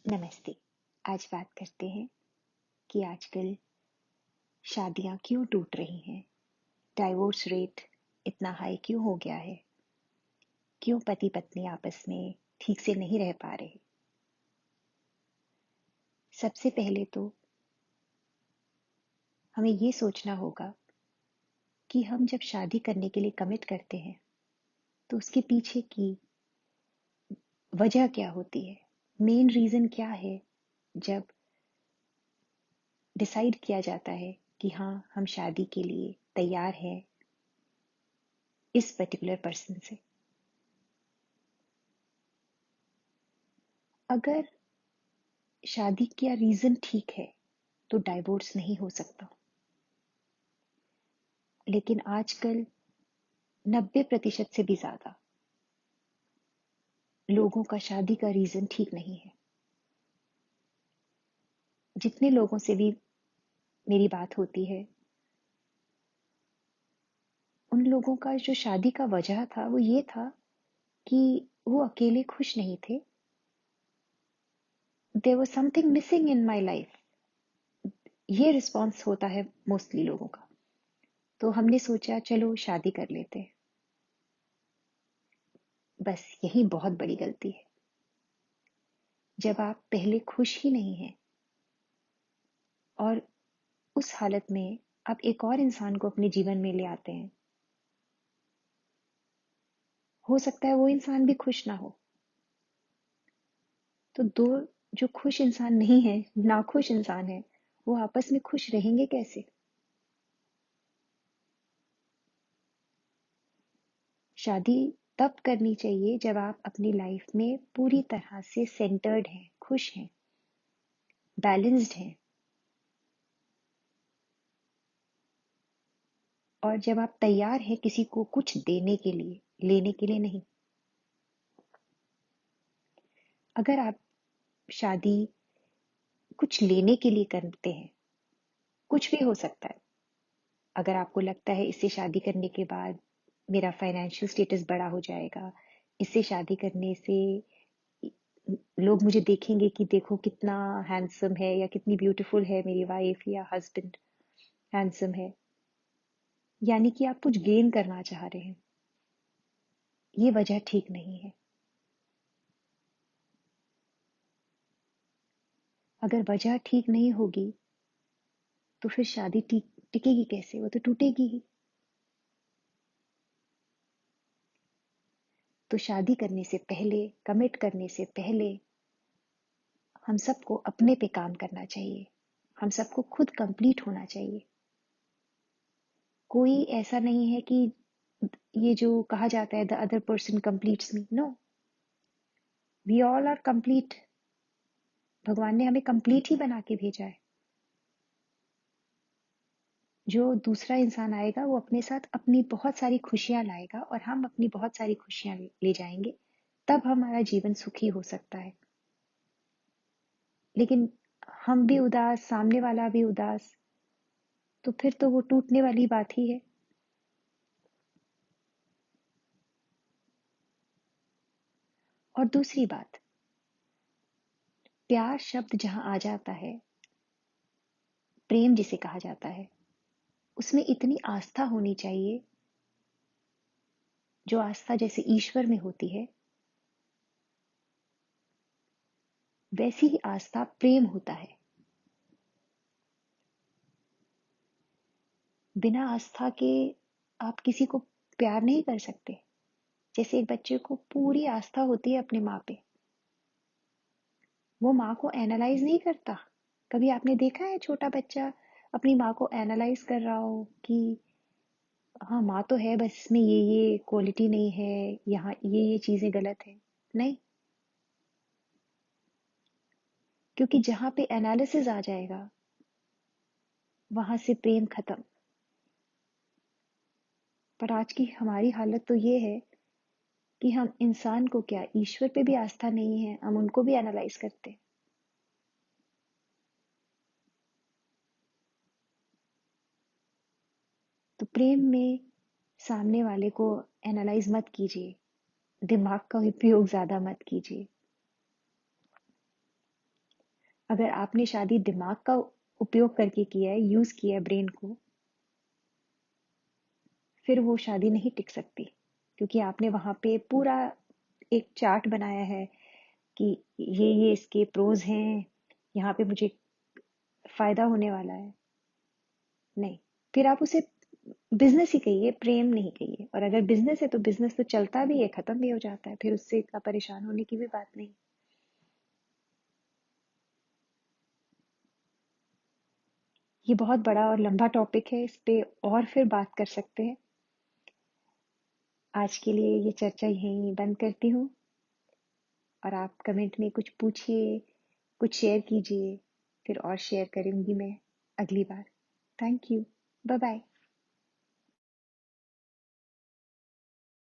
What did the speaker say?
नमस्ते। आज बात करते हैं कि आजकल शादियां क्यों टूट रही हैं। डाइवोर्स रेट इतना हाई क्यों हो गया है। क्यों पति पत्नी आपस में ठीक से नहीं रह पा रहे। सबसे पहले तो हमें ये सोचना होगा कि हम जब शादी करने के लिए कमिट करते हैं तो उसके पीछे की वजह क्या होती है। मेन रीजन क्या है जब डिसाइड किया जाता है कि हाँ, हम शादी के लिए तैयार हैं इस पर्टिकुलर पर्सन से। अगर शादी का रीजन ठीक है तो डाइवोर्स नहीं हो सकता। लेकिन आजकल 90% से भी ज्यादा लोगों का शादी का रीजन ठीक नहीं है। जितने लोगों से भी मेरी बात होती है, उन लोगों का जो शादी का वजह था वो ये था कि वो अकेले खुश नहीं थे। There was something missing in my life. ये रिस्पॉन्स होता है मोस्टली लोगों का। तो हमने सोचा चलो शादी कर लेते हैं। बस यही बहुत बड़ी गलती है। जब आप पहले खुश ही नहीं हैं और उस हालत में आप एक और इंसान को अपने जीवन में ले आते हैं, हो सकता है वो इंसान भी खुश ना हो। तो दो जो खुश इंसान नहीं है, नाखुश इंसान है, वो आपस में खुश रहेंगे कैसे। शादी तब करनी चाहिए जब आप अपनी लाइफ में पूरी तरह से सेंटर्ड हैं, खुश हैं, बैलेंस्ड हैं, और जब आप तैयार हैं किसी को कुछ देने के लिए, लेने के लिए नहीं। अगर आप शादी कुछ लेने के लिए करते हैं, कुछ भी हो सकता है। अगर आपको लगता है इससे शादी करने के बाद मेरा फाइनेंशियल स्टेटस बड़ा हो जाएगा, इससे शादी करने से लोग मुझे देखेंगे कि देखो कितना हैंडसम है या कितनी ब्यूटीफुल है मेरी वाइफ या हस्बैंड, हैंडसम है, यानी कि आप कुछ गेन करना चाह रहे हैं। ये वजह ठीक नहीं है। अगर वजह ठीक नहीं होगी तो फिर शादी टिकेगी कैसे, वो तो टूटेगी ही। तो शादी करने से पहले, कमिट करने से पहले हम सबको अपने पे काम करना चाहिए। हम सबको खुद कंप्लीट होना चाहिए। कोई ऐसा नहीं है कि ये जो कहा जाता है the other person completes me, no, we all are complete. भगवान ने हमें कंप्लीट ही बना के भेजा है। जो दूसरा इंसान आएगा वो अपने साथ अपनी बहुत सारी खुशियां लाएगा और हम अपनी बहुत सारी खुशियां ले जाएंगे। तब हमारा जीवन सुखी हो सकता है। लेकिन हम भी उदास, सामने वाला भी उदास, तो फिर तो वो टूटने वाली बात ही है। और दूसरी बात, प्यार शब्द जहां आ जाता है, प्रेम जिसे कहा जाता है, उसमें इतनी आस्था होनी चाहिए जो आस्था जैसे ईश्वर में होती है, वैसी ही आस्था प्रेम होता है। बिना आस्था के आप किसी को प्यार नहीं कर सकते। जैसे एक बच्चे को पूरी आस्था होती है अपनी माँ पे, वो माँ को एनालाइज नहीं करता। कभी आपने देखा है छोटा बच्चा अपनी माँ को एनालाइज कर रहा हो कि हाँ, माँ तो है, बस इसमें ये क्वालिटी नहीं है, यहाँ ये चीजें गलत है। नहीं, क्योंकि जहां पे एनालिसिस आ जाएगा वहां से प्रेम खत्म। पर आज की हमारी हालत तो ये है कि हम इंसान को क्या, ईश्वर पे भी आस्था नहीं है, हम उनको भी एनालाइज करते हैं। तो प्रेम में सामने वाले को एनालाइज मत कीजिए, दिमाग का उपयोग ज्यादा मत कीजिए। अगर आपने शादी दिमाग का उपयोग करके किया है, यूज किया है ब्रेन को, फिर वो शादी नहीं टिक सकती, क्योंकि आपने वहां पे पूरा एक चार्ट बनाया है कि ये इसके प्रोज हैं, यहाँ पे मुझे फायदा होने वाला है। नहीं, फिर आप उसे बिजनेस ही कहिए, प्रेम नहीं कहिए। और अगर बिजनेस है तो बिजनेस तो चलता भी है, खत्म भी हो जाता है, फिर उससे इतना परेशान होने की भी बात नहीं। ये बहुत बड़ा और लंबा टॉपिक है, इस पे और फिर बात कर सकते हैं। आज के लिए ये चर्चा यहीं बंद करती हूँ, और आप कमेंट में कुछ पूछिए, कुछ शेयर कीजिए, फिर और शेयर करूंगी मैं अगली बार। Thank you. Bye bye.